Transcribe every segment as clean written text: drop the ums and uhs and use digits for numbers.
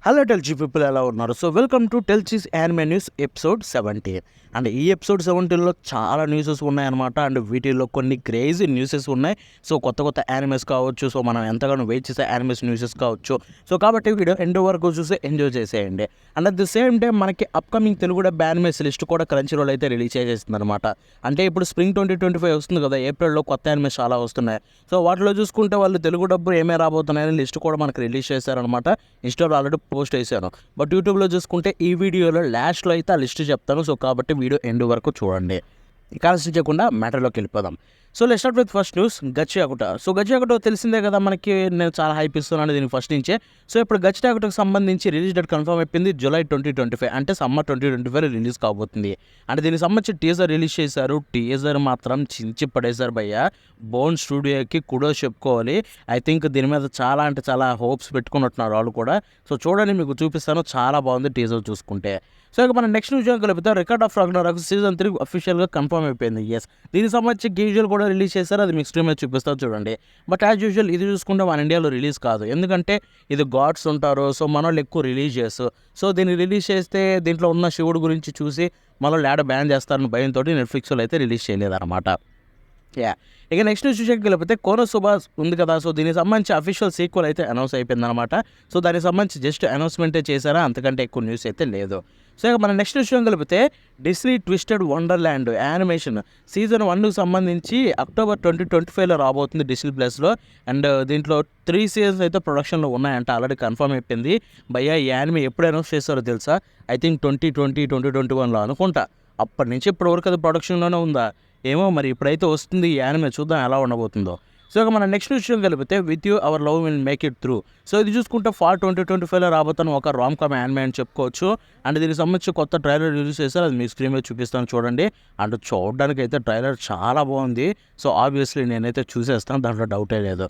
Hello టెల్జీ people ఎలా ఉన్నారు? So welcome to టెల్జీస్ యానిమే న్యూస్ ఎపిసోడ్ 17. అండ్ ఈ ఎపిసోడ్ 17లో చాలా న్యూసెస్ ఉన్నాయన్నమాట. అండ్ వీటిల్లో కొన్ని క్రేజీ న్యూసెస్ ఉన్నాయి. సో కొత్త యానిమేస్ కావచ్చు, సో మనం ఎంతగానో వెయిట్ చేసే యానిమేస్ న్యూసెస్ కావచ్చు. సో కాబట్టి వీడియో ఎండ్ వరకు చూసి ఎంజాయ్ చేసేయండి. And at the same time మనకి అప్కమింగ్ తెలుగు యానిమేస్ లిస్ట్ కూడా క్రంచీరోల్ అయితే రిలీజ్ చేసేస్తుంది అనమాట. అంటే ఇప్పుడు స్ప్రింగ్ 2025 వస్తుంది కదా, ఏప్రిల్లో కొత్త యానిమేస్ చాలా వస్తున్నాయి. సో వాటిలో చూసుకుంటే వాళ్ళు తెలుగు డబ్బు ఏమే రాబోతున్నాయని లిస్ట్ కూడా మనకు రిలీజ్ చేశారనమాట. ఇన్స్టాలో ఆల్రెడీ పోస్ట్ చేశాను. బట్ యూట్యూబ్లో చూసుకుంటే ఈ వీడియోలో లాస్ట్లో అయితే ఆ లిస్ట్ చెప్తాను. సో కాబట్టి వీడియో ఎండ్ వరకు చూడండి. ఇక ఆలస్యం చేయకుండా మ్యాటర్లోకి వెళ్ళిపోదాం. So let's start with first news, Gachiakuta. So Gachiakuta తెలిసిందే కదా మనకి, నేను చాలా హైప్ ఇస్తున్నాను దీనికి ఫస్ట్ నుంచే. సో ఇప్పుడు గచ్చియాకుటకు సంబంధించి రిలీజ్ డేట్ కన్ఫర్మ్ అయిపోయింది, జూలై 2025, అంటే సమ్మర్ 2025 రిలీజ్ కాబోతుంది. అంటే దీనికి సంబంధించి టీజర్ రిలీజ్ చేశారు. టీజర్ మాత్రం చించి పడేశారు భయ్య. బోన్ స్టూడియోకి కుడోస్ చెప్పుకోవాలి. ఐ థింక్ దీని మీద చాలా అంటే చాలా హోప్స్ పెట్టుకున్నట్టున్నారు వాళ్ళు కూడా. సో చూడండి, మీకు చూపిస్తాను, చాలా బాగుంది టీజర్ చూసుకుంటే. సో ఇక మనం నెక్స్ట్ న్యూస్ కలిపితే రికార్డ్ ఆఫ్ రాగ్నరాక్ సీజన్ 3 అఫీషియల్గా కన్ఫర్మ్ అయిపోయింది. ఎస్, దీనికి సంబంధించి గీజువల్ కూడా రిలీజ్ చేశారు. అది మీకు స్ట్రీమ్ మీద చూపిస్తారు చూడండి. బట్ యాజ్ యూజువల్ ఇది చూసుకుంటే మన ఇండియాలో రిలీజ్ కాదు, ఎందుకంటే ఇది గాడ్స్ ఉంటారు. సో మన వాళ్ళు ఎక్కువ రిలీజ్ చేస్తారు. సో దీన్ని రిలీజ్ చేస్తే దీంట్లో ఉన్న శివుడు గురించి చూసి మన యాడ్ బ్యాన్ చేస్తారని భయంతో నెట్ఫ్లిక్స్లో అయితే రిలీజ్ చేయలేదన్నమాట. ఇక నెక్స్ట్ న్యూస్ చూసేకపోతే కోనోసుబా ఉంది కదా, సో దీనికి సంబంధించి అఫీషియల్ సీక్వెల్ అయితే అనౌన్స్ అయిపోయిందనమాట. సో దానికి సంబంధించి జస్ట్ అనౌన్స్మెంటే చేశారా, అంతకంటే ఎక్కువ న్యూస్ అయితే లేదు. సో ఇక మన నెక్స్ట్ విషయం కలిపితే Disney twisted wonderland animation season 1కి సంబంధించి అక్టోబర్ 2025లో రాబోతుంది డిస్నీ ప్లస్లో. అండ్ దీంట్లో 3 సీజన్స్ అయితే ప్రొడక్షన్లో ఉన్నాయంట, ఆల్రెడీ కన్ఫర్మ్ అయిపోయింది. భయ్యా ఈ యానిమే ఎప్పుడు అనౌన్స్ చేస్తారో తెలుసా? ఐ థింక్ 2021లో అనుకుంటా. అప్పటి నుంచి ఇప్పటి వరకు అది ప్రొడక్షన్లోనే ఉందా ఏమో, మరి ఇప్పుడైతే వస్తుంది ఈ యానిమే, చూద్దాం ఎలా ఉండబోతుందో. సో ఇక మన నెక్స్ట్ విషయం కలిపితే with you our love will make it through. So ఇది చూసుకుంటే ఫాల్ 2025లో రాబోతున్న ఒక రామ్ కామ్ యానిమే అని చెప్పుకోవచ్చు. అండ్ దీనికి సంబంధించి కొత్త ట్రైలర్ రిలీజ్ చేశారు, అది మీ స్క్రీన్ మీద చూపిస్తాను చూడండి. అండ్ చూడడానికి అయితే ట్రైలర్ చాలా బాగుంది. సో ఆబ్వియస్లీ నేనైతే చూసేస్తాను, దాంట్లో డౌటే లేదు.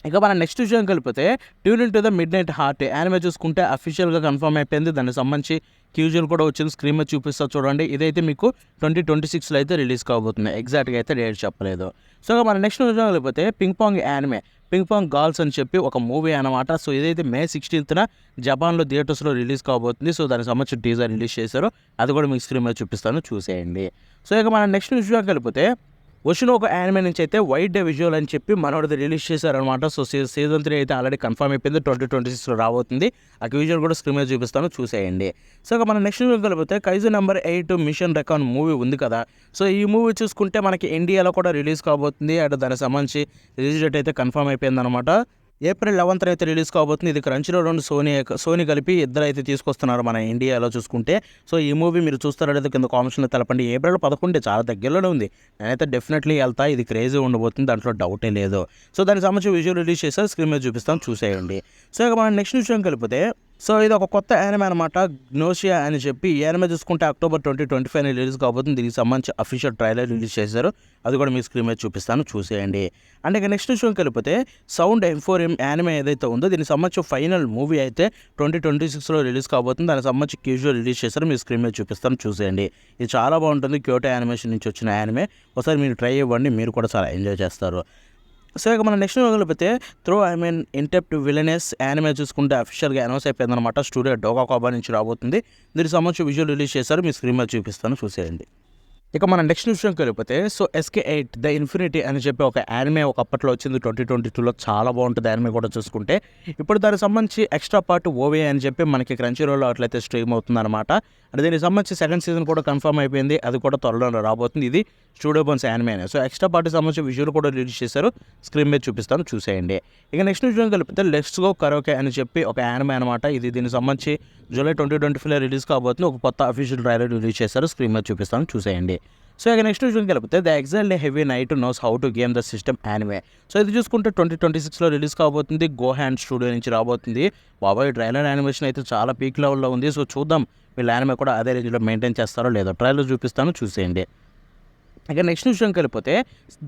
ఇక మన నెక్స్ట్ విషయం కలిపితే tune in to the mid night heart anime చూసుకుంటే అఫీషియల్గా కన్ఫర్మ్ అయిపోయింది. దానికి సంబంధించి క్యూజువల్ కూడా వచ్చింది, స్క్రీన్ మీద చూపిస్తా చూడండి. ఇదైతే మీకు 2026లో అయితే రిలీజ్ కాబోతుంది, ఎగ్జాక్ట్గా అయితే డేట్ చెప్పలేదు. సో మన నెక్స్ట్ విషయం కలిపితే ping pong anime, ping pong girls అని చెప్పి ఒక మూవీ అనమాట. సో ఇదైతే May 16న జపాన్లో థియేటర్స్లో రిలీజ్ కాబోతుంది. సో దానికి సంబంధించిన టీజర్ రిలీజ్ చేశారు, అది కూడా మీకు స్క్రీన్ మీద చూపిస్తాను, చూసేయండి. సో ఇక మన నెక్స్ట్ విషయం కలిపితే వచ్చిన ఒక యానిమే నుంచి అయితే వైట్ డే విజువల్ అని చెప్పి మనోడిది రిలీజ్ చేశారనమాట. సో సీజన్ 3 అయితే ఆల్రెడీ కన్ఫర్మ్ అయిపోయింది, 2026లో రాబోతుంది. ఆ విజువల్ కూడా స్క్రీన్ మీద చూపిస్తాను, చూసేయండి. సో ఇక మన నెక్స్ట్ విజువల్ కలిపితే kaiju number 8 mission recon movie ఉంది కదా. సో ఈ మూవీ చూసుకుంటే మనకి ఇండియాలో కూడా రిలీజ్ కాబోతుంది. అంటే దానికి సంబంధించి రిలీజ్ డేట్ అయితే కన్ఫర్మ్ అయిపోయిందనమాట. ఏప్రిల్ 11th అయితే రిలీజ్ కాబోతుంది. ఇది క్రంచీరోల్ నుండి సోనీ కలిపి ఇద్దరు అయితే తీసుకొస్తున్నారు మన ఇండియాలో చూసుకుంటే. సో ఈ మూవీ మీరు చూస్తారో లేదో కింద కామెంట్స్లో తెలపండి. ఏప్రిల్ 11 చాలా దగ్గరలోనే ఉంది, నేనైతే డెఫినెట్లీ వెళ్తా. ఇది క్రేజీ ఉండబోతుంది, దాంట్లో డౌటే లేదు. సో దానికి సంబంధించి విజువల్ రిలీజ్ చేస్తారు, స్క్రీన్ మీద చూపిస్తాను, చూసేయండి. సో ఇక మనం నెక్స్ట్ విషయం కలిపితే సో ఇది ఒక కొత్త యానిమే అనమాట, గ్నోషియా అని చెప్పి. ఈ యానిమే చూసుకుంటే అక్టోబర్ 2025 రిలీజ్ కాబోతుంది. దీనికి సంబంధించి అఫీషియల్ ట్రైలర్ రిలీజ్ చేశారు, అది కూడా మీ స్క్రీన్ మీద చూపిస్తాను, చూసేయండి. అండ్ ఇక నెక్స్ట్ విషయం కలిపితే సౌండ్ M4M యానిమే ఏదైతే ఉందో దీనికి సంబంధించి ఫైనల్ మూవీ అయితే 2026లో రిలీజ్ కాబోతుంది. దానికి సంబంధించి క్యూజువల్ రిలీజ్ చేశారు, మీ స్క్రీన్ మీద చూపిస్తాను, చూసేయండి. ఇది చాలా బాగుంటుంది, క్యోటో యానిమేషన్ నుంచి వచ్చిన యానిమే. ఒకసారి మీరు ట్రై ఇవ్వండి, మీరు కూడా చాలా ఎంజాయ్ చేస్తారు. సో ఇక మన నెక్స్ట్ కలిపితే ఇంటెప్ట్ విలనెస్ యానిమే చూసుకుంటే అఫీషియల్గా అనౌన్స్ అయిపోయిందనమాట. స్టూడియో డోకాకోబా నుంచి రాబోతుంది. దీనికి సంబంధించి విజువల్ రిలీజ్ చేశారు, మీ స్క్రీన్ మీద చూపిస్తాను, చూసేయండి. ఇక మన నెక్స్ట్ విషయం కలిపితే సో SK8 ద ఇన్ఫినిటీ అని చెప్పి ఒక యానిమే ఒకప్పట్లో వచ్చింది 2022లో, చాలా బాగుంటుంది యానిమే కూడా చూసుకుంటే. ఇప్పుడు దానికి సంబంధించి ఎక్స్ట్రా పార్ట్ OVA అని చెప్పి మనకి క్రంచీరోల్లో అట్లయితే స్ట్రీమ్ అవుతుంది అనమాట. అంటే దీనికి సంబంధించి సెకండ్ సీజన్ కూడా కన్ఫర్మ్ అయిపోయింది, అది కూడా త్వరలో రాబోతుంది. ఇది స్టూడియో బన్స్ యానిమేనే. సో ఎక్స్ట్రా పార్ట్కి సంబంధించి విజువల్ కూడా రిలీజ్ చేశారు, స్క్రీన్ మీద చూపిస్తాను, చూసేయండి. ఇక నెక్స్ట్ విషయం కలిపితే లెట్స్ గో కరోకే అని చెప్పి ఒక యానిమే అనమాట. ఇది దీనికి సంబంధించి జూలై 2025లో రిలీజ్ కాబోతుంది. ఒక కొత్త అఫీషియల్ ట్రైలర్ రిలీజ్ చేశారు, స్క్రీన్ మీద చూపిస్తాను, చూసేయండి. సో ఇక నెక్స్ట్ విషయం కలిపితే the exactly heavy night knows how to game the system anime. So ఇది చూసుకుంటే 2026లో రిలీజ్ కాబోతుంది, గో హ్యాండ్ స్టూడియో నుంచి రాబోతుంది. బాబాయ్ ట్రైలర్ యానిమేషన్ అయితే చాలా పీక్ లెవెల్లో ఉంది. సో చూద్దాం వీళ్ళ యానిమే కూడా అదే రేంజ్లో మెయింటైన్ చేస్తారో లేదో, ట్రైలర్ చూపిస్తాను, చూసేయండి. ఇక నెక్స్ట్ విషయం కలిపితే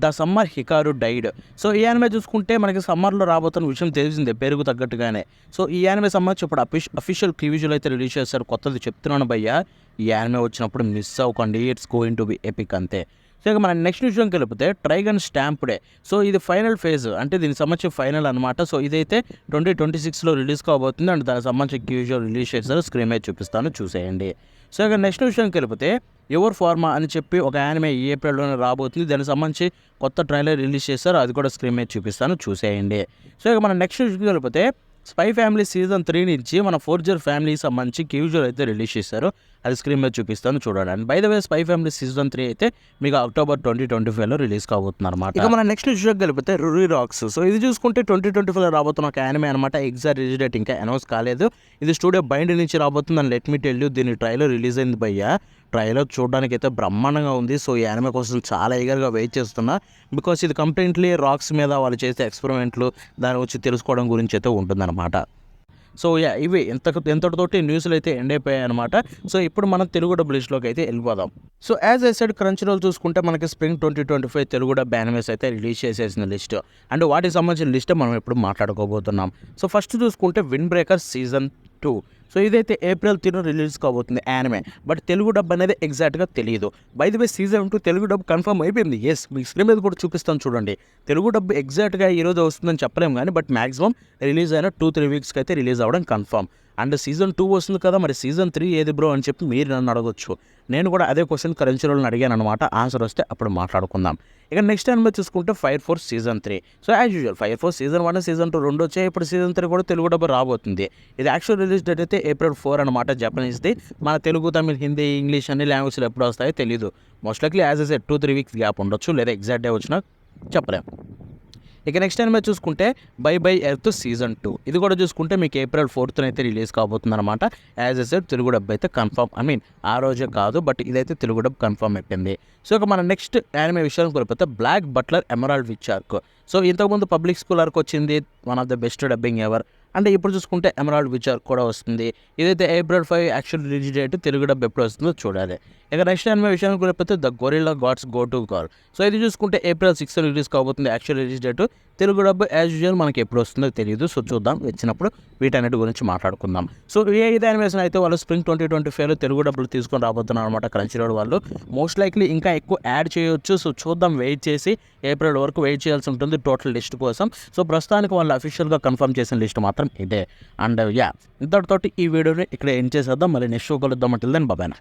the summer Hikaru died. So ఈ యానిమే చూసుకుంటే మనకి సమ్మర్లో రాబోతున్న విషయం తెలిసిందే, పేరుకు తగ్గట్టుగానే. సో ఈ యానిమే సంబంధించి ఇప్పుడు అఫీషియల్ ప్రీవిజువల్ అయితే రిలీజ్ చేస్తారు, కొత్తది చెప్తున్నాను భయ్య. ఈ యానిమే వచ్చినప్పుడు మిస్ అవ్వకండి, it's going to be epic అంతే. సో ఇక మన నెక్స్ట్ విషయం కలిపితే ట్రైగన్ స్టాంప్ డే. సో ఇది ఫైనల్ ఫేజ్, అంటే దీనికి సంబంధించి ఫైనల్ అనమాట. సో ఇదైతే 2026లో రిలీజ్ కాబోతుంది అండ్ దానికి సంబంధించి క్యూజువల్ రిలీజ్ చేస్తారు. స్క్రీన్ మీద చూపిస్తాను, చూసేయండి. సో ఇక నెక్స్ట్ విషయం కలిపితే యువర్ ఫార్మా అని చెప్పి ఒక యానిమే ఈ ఏప్రిల్లోనే రాబోతుంది. దానికి సంబంధించి కొత్త ట్రైలర్ రిలీజ్ చేస్తారు, అది కూడా స్క్రీన్ మీద చూపిస్తాను, చూసేయండి. సో ఇక మన నెక్స్ట్ విషయం కలిపితే స్పై ఫ్యామిలీ సీజన్ 3 నుంచి మన ఫోర్జర్ ఫ్యామిలీకి సంబంధించి క్యూజువల్ అయితే రిలీజ్ చేశారు, అది స్క్రీన్ మీద చూపిస్తాను, చూడండి. And by the way spy family season 3 అయితే మీకు అక్టోబర్ 2025లో రిలీజ్ కాబోతుంది అనమాట. ఇక మన నెక్స్ట్ విషయం కలిపితే రురీ రాక్స్. సో ఇది చూసుకుంటే 2025లో రాబోతున్న ఒక యానిమే అనమాట. ఎగ్జాక్ట్ రిలీజ్ డేట్ ఇంకా అనౌన్స్ కాలేదు. ఇది స్టూడియో బైండ్ నుంచి రాబోతుంది. And let me tell you, దీని ట్రైలర్ రిలీజ్ అయింది భయ్యా. ట్రైలర్ చూడడానికి అయితే బ్రహ్మాండంగా ఉంది. సో ఈ యానిమే కోసం చాలా ఈగర్గా వెయిట్ చేస్తున్నా, బికాస్ ఇది కంప్లీట్లీ రాక్స్ మీద వాళ్ళు చేసే ఎక్స్పెరిమెంట్లు దాని వచ్చి తెలుసుకోవడం గురించి అయితే ఉంటుందన్నమాట. సో ఇవి ఎంతటితోటి న్యూస్లు అయితే ఎండ్ అయిపోయాయి అనమాట. సో ఇప్పుడు మనం తెలుగు డబ్ లిస్ట్లోకి అయితే వెళ్ళిపోదాం. So as I said, Crunchyroll చూసుకుంటే మనకి స్ప్రింగ్ 2025 తెలుగు డబ్ యానిమేస్ అయితే రిలీజ్ చేసేసిన లిస్ట్ అండ్ వాటికి సంబంధించిన లిస్ట్ మనం ఇప్పుడు మాట్లాడుకోబోతున్నాం. సో ఫస్ట్ చూసుకుంటే విండ్ బ్రేకర్ సీజన్ 2. సో ఇదైతే ఏప్రిల్ 3 రిలీజ్ కాబోతుంది యానిమే, బట్ తెలుగు డబ్ అనేది ఎగ్జాక్ట్గా తెలియదు. By the way season 2 Telugu dub confirm అయిపోయింది. ఎస్, మీకు స్క్రీన్ మీద కూడా చూపిస్తాను చూడండి. తెలుగు డబ్ ఎగ్జాక్ట్గా ఈరోజు వస్తుందని చెప్పలేము కానీ, బట్ మ్యాక్సిమం రిలీజ్ అయిన 2-3 వీక్స్కి అయితే రిలీజ్ అవ్వడం కన్ఫర్మ్. అండ్ సీజన్ 2 వస్తుంది కదా, మరి సీజన్ 3 ఏది బ్రో అని చెప్పి మీరు నన్ను అడగొచ్చు. నేను కూడా అదే క్వశ్చన్ క్రంచ్ రోల్ని అడిగాను అనమాట. ఆన్సర్ వస్తే అప్పుడు మాట్లాడుకుందాం. ఇక నెక్స్ట్ టైం చూసుకుంటే fire force season 3. So as usual fire force season 1 season 2 రెండు వచ్చాయి. ఇప్పుడు సీజన్ 3 కూడా తెలుగు డబ్బు రాబోతుంది. ఇది యాక్చువల్ రిలీజ్ డేట్ అయితే ఏప్రిల్ 4 అనమాట, జపనీస్ది. మన తెలుగు, తమిళ్, హిందీ, ఇంగ్లీష్ అన్ని లాంగ్వేజ్లు ఎప్పుడు వస్తాయో తెలియదు. Most likely as a 2-3 weeks gap ఉండొచ్చు, లేదా ఎగ్జాక్ట్ డే వచ్చినా చెప్పలేం. ఇక నెక్స్ట్ టైం చూసుకుంటే బై బై ఎర్త్ సీజన్ 2. ఇది కూడా చూసుకుంటే మీకు ఏప్రిల్ 4th అయితే రిలీజ్ కాబోతుంది అనమాట. As I said Telugu dub అయితే కన్ఫర్మ్, ఐ మీన్ ఆ రోజే కాదు, బట్ ఇదైతే తెలుగు డబ్ కన్ఫర్మ్ అయిపోయింది. సో ఇక మన నెక్స్ట్ యానిమే విషయానికి వెళ్ళిపోతే black butler emerald witch arc. So ఇంతకుముందు పబ్లిక్ స్కూల్ ఆర్క్ వచ్చింది, one of the best dubbing ever. అంటే ఇప్పుడు చూసుకుంటే ఎమరాల్డ్ విచ్ ఆర్క్ కూడా వస్తుంది. ఇదైతే April 5 actual release date, Telugu dub ఎప్పుడు వస్తుందో చూడాలి. ఇక నెక్స్ట్ యానిమే విషయానికి వెళ్ళిపోతే the gorilla gods go to call. So ఇది చూసుకుంటే ఏప్రిల్ 6 రిలీజ్ కాబోతుంది actual release date. Telugu dub as usual మనకి ఎప్పుడు వస్తుందో తెలియదు. సో చూద్దాం, వచ్చినప్పుడు వీటన్నిటి గురించి మాట్లాడుకుందాం. సో ఏ యానిమేషన్ అయితే వాళ్ళు స్ప్రింగ్ 2025లో తెలుగు డబ్బులు తీసుకొని రాబోతున్నారు అనమాట క్రంచ్ రోల్ వాళ్ళు. మోస్ట్ లైక్లీ ఇంకా ఎక్కువ యాడ్ చేయొచ్చు. సో చూద్దాం, వెయిట్ చేసి ఏప్రిల్ వరకు వెయిట్ చేయాల్సి ఉంటుంది టోటల్ లిస్ట్ కోసం. సో ప్రస్తుతానికి వాళ్ళు అఫీషియల్గా కన్ఫర్మ్ చేసిన లిస్ట్ మాత్రం ఇదే. అండ్ ఇంతటితోటి ఈ వీడియోని ఇక్కడ ఎండ్ చేసేద్దాం. మళ్ళీ నెక్స్ట్ షో కలుద్దాం. అంటే దెన్ బాబాయ్.